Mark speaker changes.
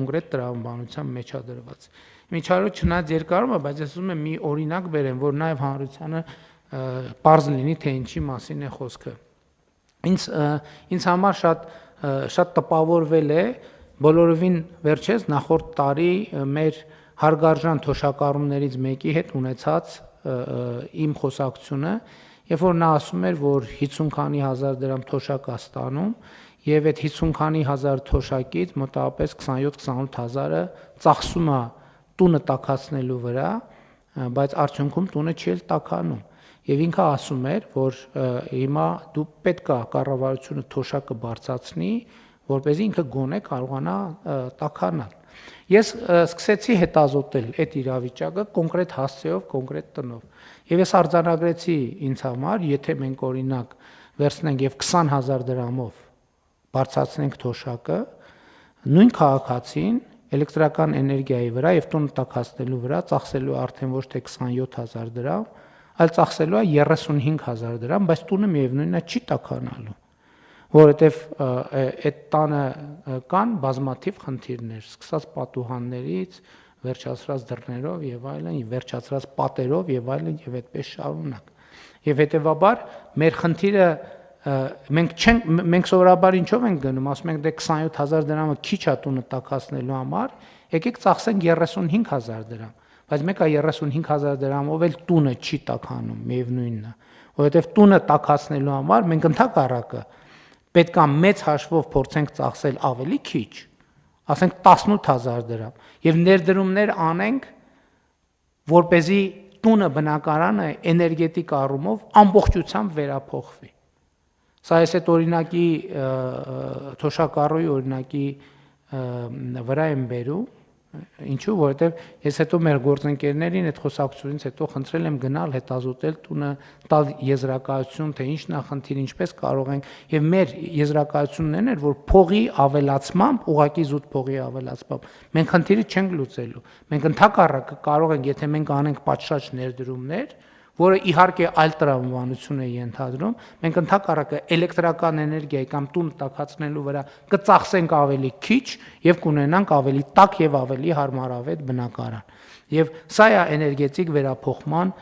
Speaker 1: կոնկրետ տրամաբանության մեջ է դրված։ Միջարը չնայած երկարում է, բայց ես ուզում եմ մի օրինակ բերեմ, որ նաև հանրությանը պարզ լինի, թե ինչի մասին է խոսքը։ Ինձ համար շատ տպավորվել է բոլորովին վերջերս նախորդ տարի մեր հարգարժան թոշակառուներից մեկի հետ ունեցած իմ խոսակցությունը, երբ որ նա ասում էր, որ 50 քանի հազար դրամ թոշակ է ստանում եւ այդ 50 քանի հազար թոշակից մոտավորապես 27-28 հազարը ծախսում է տունը տաքացնելու վրա, բայց արդյունքում տունը չի էլ տաքանում։ Եվ ինքը ասում էր, որ հիմա դու պետք է կառավարությունը թոշակը բարձրացնի, որպեսզի ինքը գոնե կարողանա տաքանալ։ Ես սկսեցի հետազոտել այդ իրավիճակը կոնկրետ հասցեով, կոնկրետ տնով։ Եվ ես արձանագրեցի ինձ համար, եթե մենք օրինակ վերցնենք եւ 20000 դրամով բարձրացնենք թոշակը, նույն քաղաքացին էլեկտրական էներգիայի վրա եւ տուն տաքացնելու վրա ծախսելու արդեն ոչ թե 27000 դրամ, այլ ծախսելու է 35000 դրամ, բայց տունը միևնույնն է չի տաքանալու, որովհետեւ այդ տանը կան բազմաթիվ խնդիրներ, սկսած պատուհաններից, վերջացրած դռներով եւ այլն, վերջացրած պատերով եւ այլն եւ այդպես շարունակ։ Եվ հետեւաբար մեր խնդիրը մենք սովորաբար ինչով ենք գնում, ասում ենք դե 27000 դրամը քիչ է տունը տաքացնելու համար, եկեք ծախսենք 35000 դրամ, բայց մեկը 35000 դրամով էլ տունը չի տաքանում, միևնույնն է, որովհետեւ տունը տաքացնելու համար մենք ընդհակառակը պետք է մեծ հաշվով փորձենք ծախսել ավելի քիչ, ասենք 18000 դրամ, եւ ներդրումներ անենք, որպեսզի տունը բնակարանը էներգետիկ առումով ամբողջությամբ վերափոխվի։ Սա ես այդ օրինակի թոշակառուի օրինակի վրա եմ բերում, ինչու, որովհետև ես հետո մեր գործընկերներին այդ խոսակցությունից հետո խնդրել եմ գնալ հետազոտել տունը, տալ եզրակացություն, թե ինչն է խնդիրը, ինչպես կարող ենք, եւ մեր եզրակացությունն էր, որ փողի ավելացմամբ, ուղղակի զուտ փողի ավելացմամբ մենք խնդիրը չենք լուծելու։ Մենք ընդհակառակը կարող ենք, եթե մենք անենք պատշաճ ներդրումներ, որը իհարկե այլ տրամաբանություն է ենթադրում, մենք ընդհակառակը էլեկտրական էներգիայի կամ տուն տաքացնելու վրա կծախսենք ավելի քիչ եւ կունենանք ավելի տաք եւ ավելի հարմարավետ բնակարան։ Եվ սա է էներգետիկ վերափոխման